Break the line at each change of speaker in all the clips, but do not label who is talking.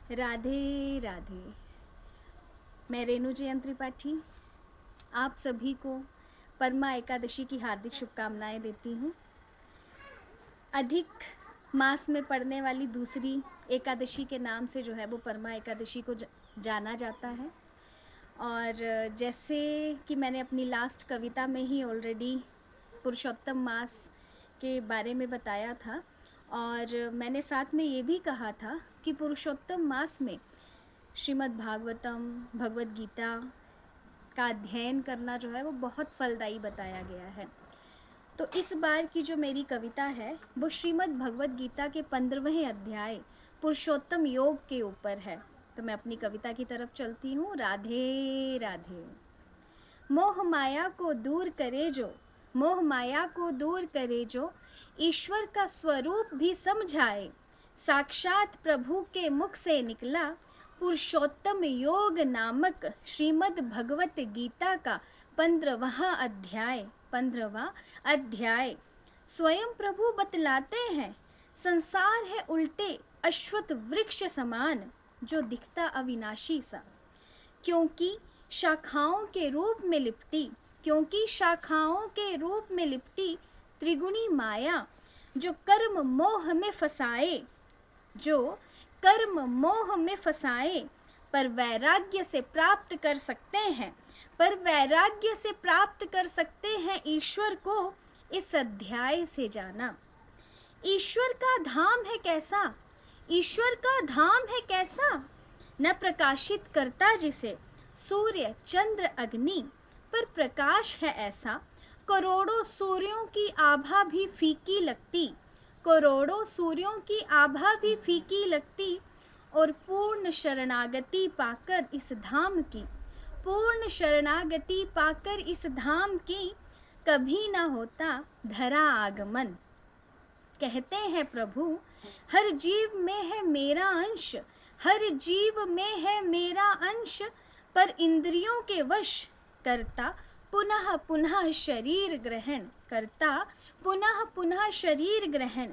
राधे राधे। मैं रेणु जयंत त्रिपाठी आप सभी को परमा एकादशी की हार्दिक शुभकामनाएं देती हूँ। अधिक मास में पड़ने वाली दूसरी एकादशी के नाम से जो है वो परमा एकादशी को जाना जाता है। और जैसे कि मैंने अपनी लास्ट कविता में ही ऑलरेडी पुरुषोत्तम मास के बारे में बताया था, और मैंने साथ में ये भी कहा था कि पुरुषोत्तम मास में श्रीमद् भागवतम, भगवद गीता का अध्ययन करना जो है वो बहुत फलदायी बताया गया है। तो इस बार की जो मेरी कविता है वो श्रीमद् भगवद गीता के 15वें अध्याय पुरुषोत्तम योग के ऊपर है। तो मैं अपनी कविता की तरफ चलती हूँ। राधे राधे। मोह माया को दूर करे जो, मोह माया को दूर करे जो, ईश्वर का स्वरूप भी समझाए। साक्षात प्रभु के मुख से निकला पुरुषोत्तम योग नामक श्रीमद् भगवत गीता का 15वां अध्याय। स्वयं प्रभु बतलाते हैं संसार है उल्टे अश्वत्थ वृक्ष समान, जो दिखता अविनाशी सा, क्योंकि शाखाओं के रूप में लिपटी, क्योंकि शाखाओं के रूप में लिपटी त्रिगुणी माया, जो कर्म मोह में फसाए, जो कर्म मोह में फसाए, पर वैराग्य से प्राप्त कर सकते हैं, पर वैराग्य से प्राप्त कर सकते हैं ईश्वर को इस अध्याय से जाना। ईश्वर का धाम है कैसा, ईश्वर का धाम है कैसा, न प्रकाशित करता जिसे सूर्य चंद्र अग्नि, पर प्रकाश है ऐसा करोड़ों सूर्यों की आभा भी फीकी लगती, करोड़ों सूर्यों की आभा भी फीकी लगती, और पूर्ण शरणागति पाकर इस धाम की, पूर्ण शरणागति पाकर इस धाम की, कभी ना होता धरा आगमन। कहते हैं प्रभु हर जीव में है मेरा अंश, हर जीव में है मेरा अंश, पर इंद्रियों के वश करता पुनः पुनः शरीर ग्रहण, करता पुनः पुनः शरीर ग्रहण।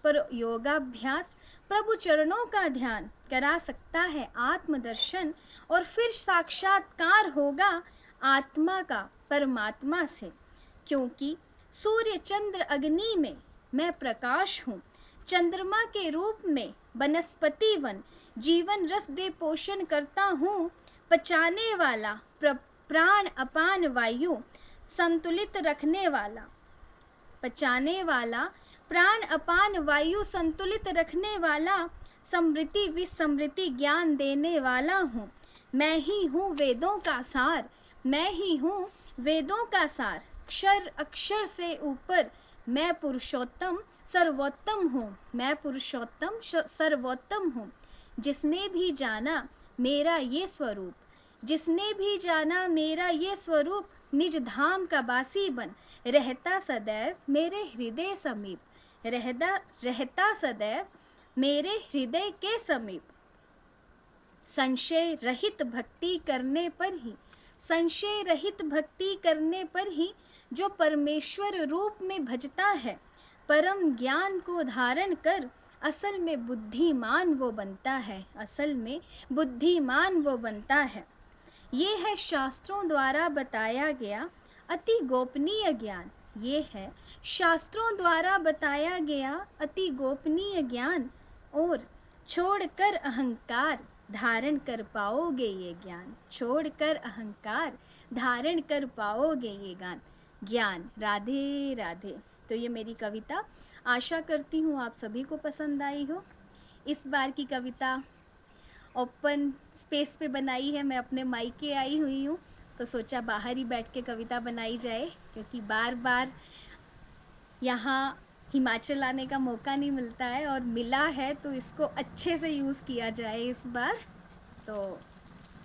पर योगाभ्यास प्रभु चरणों का ध्यान करा सकता है आत्मदर्शन, और फिर साक्षात्कार होगा आत्मा का परमात्मा से। क्योंकि सूर्य चंद्र अग्नि में मैं प्रकाश हूँ, चंद्रमा के रूप में वनस्पति वन जीवन रस दे पोषण करता हूँ, पचाने वाला प्राण अपान वायु संतुलित रखने वाला, पचाने वाला प्राण अपान वायु संतुलित रखने वाला, समृद्धि विस्मृति ज्ञान देने वाला हूँ। मैं ही हूँ वेदों का सार, मैं ही हूँ वेदों का सार, अक्षर अक्षर से ऊपर मैं पुरुषोत्तम सर्वोत्तम हूँ, मैं पुरुषोत्तम सर्वोत्तम हूँ। जिसने भी जाना मेरा ये स्वरूप, जिसने भी जाना मेरा ये स्वरूप, निज धाम का बासी बन रहता सदैव मेरे हृदय समीप, रहता सदैव मेरे हृदय के समीप। संशय रहित भक्ति करने पर ही, संशय रहित भक्ति करने पर ही जो परमेश्वर रूप में भजता है, परम ज्ञान को धारण कर असल में बुद्धिमान वो बनता है, असल में बुद्धिमान वो बनता है। ये है शास्त्रों द्वारा बताया गया अति गोपनीय ज्ञान, ये है शास्त्रों द्वारा बताया गया अति गोपनीय ज्ञान, और छोड़कर अहंकार धारण कर पाओगे ये ज्ञान, छोड़कर अहंकार धारण कर पाओगे ये ज्ञान। राधे राधे। तो ये मेरी कविता, आशा करती हूँ आप सभी को पसंद आई हो। इस बार की कविता ओपन स्पेस पे बनाई है, मैं अपने मायके आई हुई हूँ, तो सोचा बाहर ही बैठ के कविता बनाई जाए, क्योंकि बार बार यहाँ हिमाचल आने का मौका नहीं मिलता है, और मिला है तो इसको अच्छे से यूज़ किया जाए इस बार। तो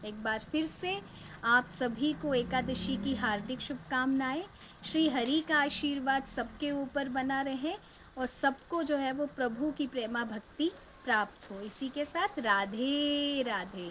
एक बार फिर से आप सभी को एकादशी की हार्दिक शुभकामनाएं। श्री हरि का आशीर्वाद सबके ऊपर बना रहे, और सबको जो है वो प्रभु की प्रेमा भक्ति प्राप्त हो। इसी के साथ राधे राधे।